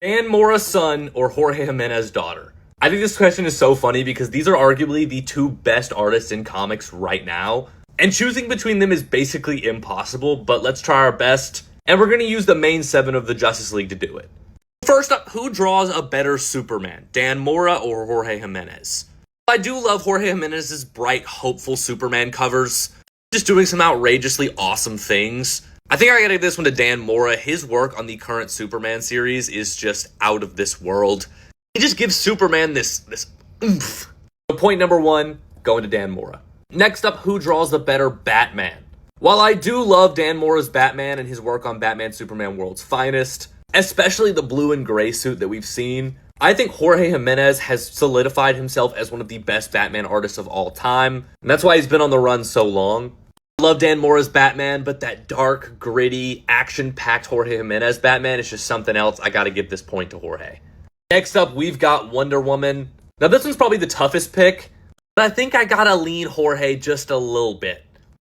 Dan Mora's son or Jorge Jimenez's daughter? I think this question is so funny because these are arguably the two best artists in comics right now. And choosing between them is basically impossible, but let's try our best. And we're going to use the main 7 of the Justice League to do it. First up, who draws a better Superman? Dan Mora or Jorge Jimenez? I do love Jorge Jimenez's bright, hopeful Superman covers. Just doing some outrageously awesome things. I think I gotta give this one to Dan Mora. His work on the current Superman series is just out of this world. He just gives Superman this oomph. So point number 1, going to Dan Mora. Next up, who draws the better Batman? While I do love Dan Mora's Batman and his work on Batman Superman World's Finest, especially the blue and gray suit that we've seen, I think Jorge Jimenez has solidified himself as one of the best Batman artists of all time, and that's why he's been on the run so long. I love Dan Mora's Batman, but that dark, gritty, action-packed Jorge Jimenez Batman is just something else. I gotta give this point to Jorge. Next up, we've got Wonder Woman. Now, this one's probably the toughest pick, but I think I gotta lean Jorge just a little bit.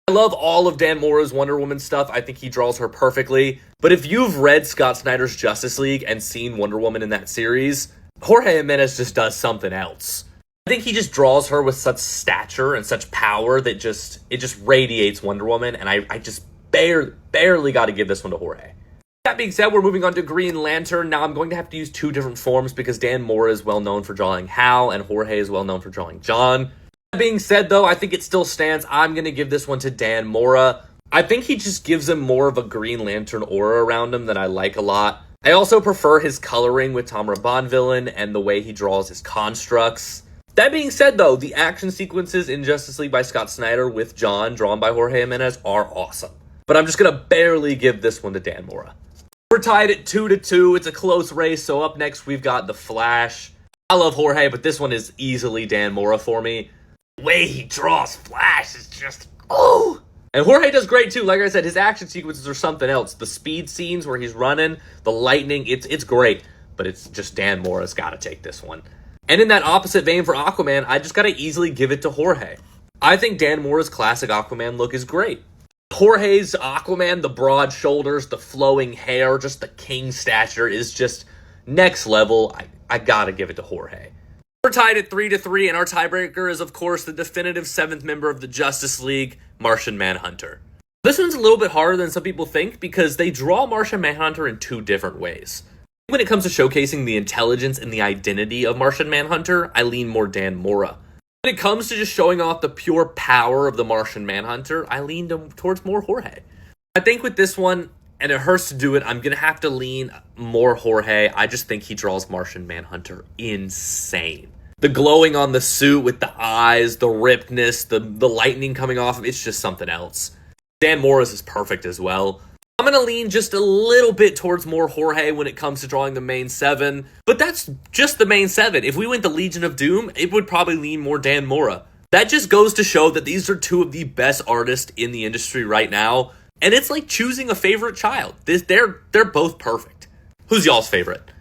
I love all of Dan Mora's Wonder Woman stuff. I think he draws her perfectly. But if you've read Scott Snyder's Justice League and seen Wonder Woman in that series, Jorge Jimenez just does something else. I think he just draws her with such stature and such power that it just radiates Wonder Woman, and I just barely got to give this one to Jorge. That being said, we're moving on to Green Lantern. Now I'm going to have to use 2 different forms because Dan Mora is well known for drawing Hal, and Jorge is well known for drawing John. That being said, though, I think it still stands. I'm going to give this one to Dan Mora. I think he just gives him more of a Green Lantern aura around him that I like a lot. I also prefer his coloring with Tamara Bonvillain and the way he draws his constructs. That being said, though, the action sequences in Justice League by Scott Snyder with John, drawn by Jorge Jimenez, are awesome. But I'm just going to barely give this one to Dan Mora. We're tied at 2-2. It's a close race, so up next we've got The Flash. I love Jorge, but this one is easily Dan Mora for me. The way he draws Flash is just, oh! And Jorge does great too. Like I said, his action sequences are something else. The speed scenes where he's running, the lightning, it's great. But it's just Dan Mora's got to take this one. And in that opposite vein for Aquaman, I just got to easily give it to Jorge. I think Dan Mora's classic Aquaman look is great. Jorge's Aquaman, the broad shoulders, the flowing hair, just the king stature is just next level. I got to give it to Jorge. We're tied at 3-3, and our tiebreaker is, of course, the definitive 7th member of the Justice League, Martian Manhunter. This one's a little bit harder than some people think because they draw Martian Manhunter in 2 different ways. When it comes to showcasing the intelligence and the identity of Martian Manhunter, I lean more Dan Mora. When it comes to just showing off the pure power of the Martian Manhunter, I lean towards more Jorge. I think with this one, and it hurts to do it, I'm going to have to lean more Jorge. I just think he draws Martian Manhunter insane. The glowing on the suit with the eyes, the rippedness, the lightning coming off, it's just something else. Dan Mora's is perfect as well. I'm going to lean just a little bit towards more Jorge when it comes to drawing the main 7, but that's just the main 7. If we went to Legion of Doom, it would probably lean more Dan Mora. That just goes to show that these are 2 of the best artists in the industry right now, and it's like choosing a favorite child. They're both perfect. Who's y'all's favorite?